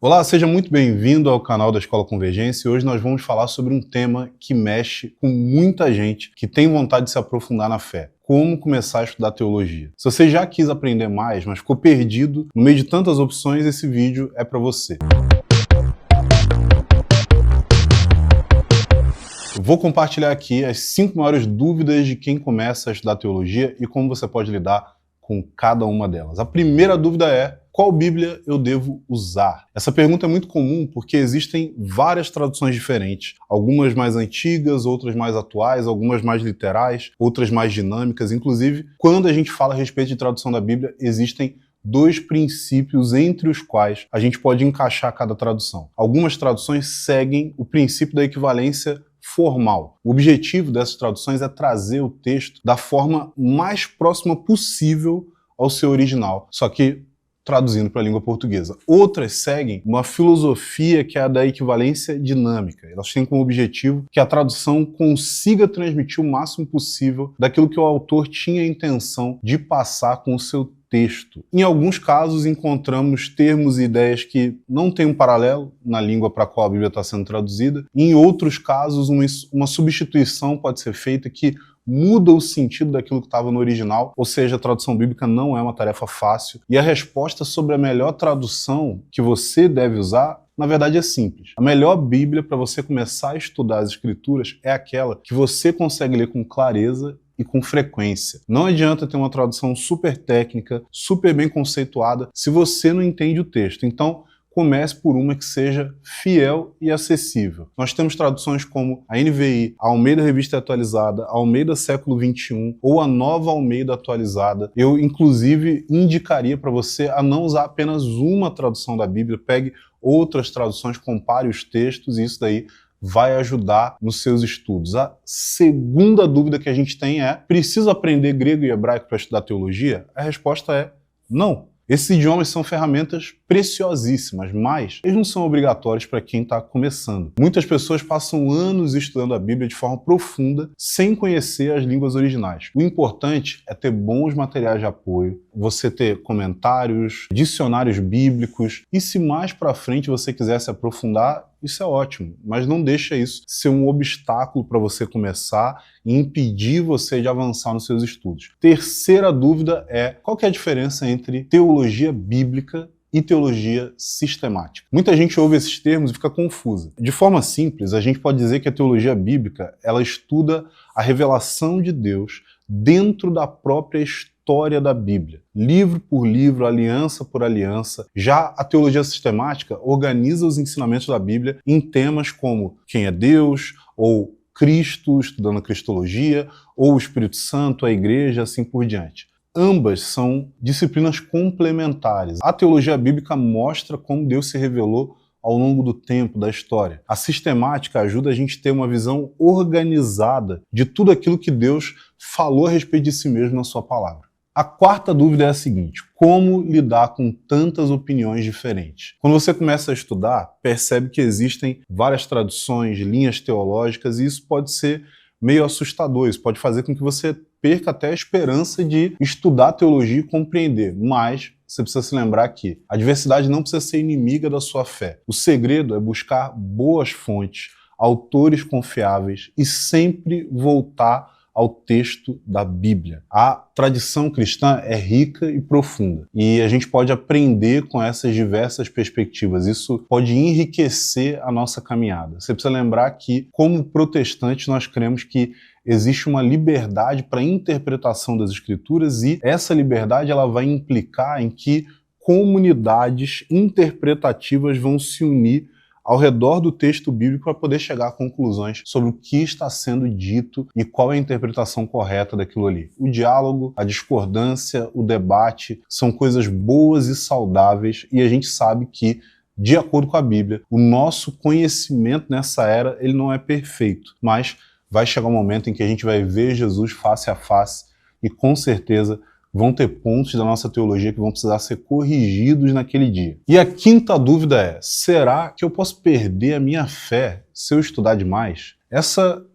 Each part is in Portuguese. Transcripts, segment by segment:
Olá, seja muito bem-vindo ao canal da Escola Convergência. Hoje nós vamos falar sobre um tema que mexe com muita gente que tem vontade de se aprofundar na fé. Como começar a estudar teologia. Se você já quis aprender mais, mas ficou perdido no meio de tantas opções, esse vídeo é para você. Eu vou compartilhar aqui as 5 maiores dúvidas de quem começa a estudar teologia e como você pode lidar com cada uma delas. A primeira dúvida é: qual Bíblia eu devo usar? Essa pergunta é muito comum porque existem várias traduções diferentes, algumas mais antigas, outras mais atuais, algumas mais literais, outras mais dinâmicas. Inclusive, quando a gente fala a respeito de tradução da Bíblia, existem 2 princípios entre os quais a gente pode encaixar cada tradução. Algumas traduções seguem o princípio da equivalência formal. O objetivo dessas traduções é trazer o texto da forma mais próxima possível ao seu original, só que traduzindo para a língua portuguesa. Outras seguem uma filosofia que é a da equivalência dinâmica. Elas têm como objetivo que a tradução consiga transmitir o máximo possível daquilo que o autor tinha a intenção de passar com o seu texto. Em alguns casos, encontramos termos e ideias que não têm um paralelo na língua para a qual a Bíblia está sendo traduzida. Em outros casos, uma substituição pode ser feita que muda o sentido daquilo que estava no original, ou seja, a tradução bíblica não é uma tarefa fácil. E a resposta sobre a melhor tradução que você deve usar, na verdade, é simples. A melhor Bíblia para você começar a estudar as Escrituras é aquela que você consegue ler com clareza e com frequência. Não adianta ter uma tradução super técnica, super bem conceituada, se você não entende o texto. Então, comece por uma que seja fiel e acessível. Nós temos traduções como a NVI, a Almeida Revista Atualizada, a Almeida Século XXI ou a Nova Almeida Atualizada. Eu, inclusive, indicaria para você a não usar apenas uma tradução da Bíblia. Pegue outras traduções, compare os textos e isso daí vai ajudar nos seus estudos. A segunda dúvida que a gente tem é: preciso aprender grego e hebraico para estudar teologia? A resposta é não. Esses idiomas são ferramentas preciosíssimas, mas eles não são obrigatórios para quem está começando. Muitas pessoas passam anos estudando a Bíblia de forma profunda, sem conhecer as línguas originais. O importante é ter bons materiais de apoio, você ter comentários, dicionários bíblicos, e se mais para frente você quiser se aprofundar, isso é ótimo, mas não deixa isso ser um obstáculo para você começar e impedir você de avançar nos seus estudos. Terceira dúvida é: qual que é a diferença entre teologia bíblica e teologia sistemática? Muita gente ouve esses termos e fica confusa. De forma simples, a gente pode dizer que a teologia bíblica, ela estuda a revelação de Deus dentro da própria história da Bíblia, livro por livro, aliança por aliança. Já a teologia sistemática organiza os ensinamentos da Bíblia em temas como quem é Deus, ou Cristo, estudando a Cristologia, ou o Espírito Santo, a Igreja, assim por diante. Ambas são disciplinas complementares. A teologia bíblica mostra como Deus se revelou ao longo do tempo, da história. A sistemática ajuda a gente a ter uma visão organizada de tudo aquilo que Deus falou a respeito de si mesmo na sua palavra. A quarta dúvida é a seguinte: como lidar com tantas opiniões diferentes? Quando você começa a estudar, percebe que existem várias traduções, linhas teológicas, e isso pode ser meio assustador. Isso pode fazer com que você perca até a esperança de estudar teologia e compreender. Mas você precisa se lembrar que a diversidade não precisa ser inimiga da sua fé. O segredo é buscar boas fontes, autores confiáveis e sempre voltar ao texto da Bíblia. A tradição cristã é rica e profunda e a gente pode aprender com essas diversas perspectivas. Isso pode enriquecer a nossa caminhada. Você precisa lembrar que, como protestantes, nós cremos que existe uma liberdade para a interpretação das Escrituras e essa liberdade ela vai implicar em que comunidades interpretativas vão se unir ao redor do texto bíblico para poder chegar a conclusões sobre o que está sendo dito e qual é a interpretação correta daquilo ali. O diálogo, a discordância, o debate são coisas boas e saudáveis e a gente sabe que, de acordo com a Bíblia, o nosso conhecimento nessa era ele não é perfeito, mas vai chegar um momento em que a gente vai ver Jesus face a face e com certeza vão ter pontos da nossa teologia que vão precisar ser corrigidos naquele dia. E a quinta dúvida é: será que eu posso perder a minha fé se eu estudar demais? Essa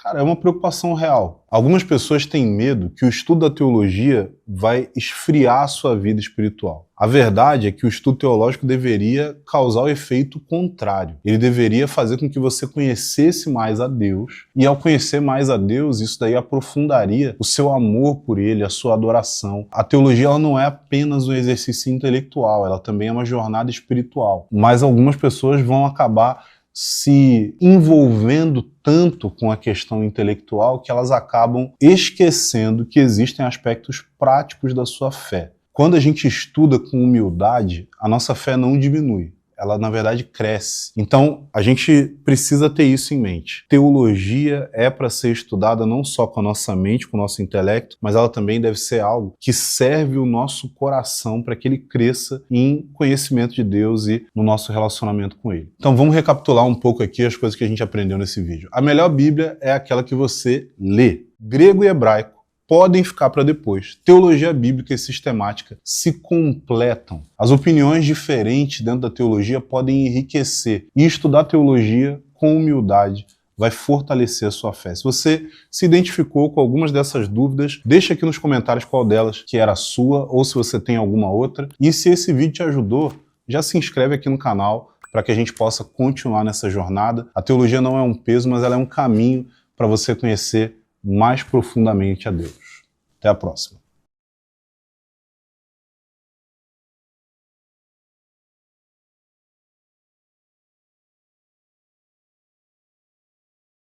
Cara, é uma preocupação real. Algumas pessoas têm medo que o estudo da teologia vai esfriar a sua vida espiritual. A verdade é que o estudo teológico deveria causar o efeito contrário. Ele deveria fazer com que você conhecesse mais a Deus, e ao conhecer mais a Deus, isso daí aprofundaria o seu amor por Ele, a sua adoração. A teologia ela não é apenas um exercício intelectual, ela também é uma jornada espiritual. Mas algumas pessoas vão acabar se envolvendo tanto com a questão intelectual que elas acabam esquecendo que existem aspectos práticos da sua fé. Quando a gente estuda com humildade, a nossa fé não diminui. Ela, na verdade, cresce. Então, a gente precisa ter isso em mente. Teologia é para ser estudada não só com a nossa mente, com o nosso intelecto, mas ela também deve ser algo que serve o nosso coração para que ele cresça em conhecimento de Deus e no nosso relacionamento com Ele. Então, vamos recapitular um pouco aqui as coisas que a gente aprendeu nesse vídeo. A melhor Bíblia é aquela que você lê. Grego e hebraico podem ficar para depois. Teologia bíblica e sistemática se completam. As opiniões diferentes dentro da teologia podem enriquecer. E estudar teologia com humildade vai fortalecer a sua fé. Se você se identificou com algumas dessas dúvidas, deixa aqui nos comentários qual delas que era a sua, ou se você tem alguma outra. E se esse vídeo te ajudou, já se inscreve aqui no canal para que a gente possa continuar nessa jornada. A teologia não é um peso, mas ela é um caminho para você conhecer mais profundamente a Deus. Até a próxima.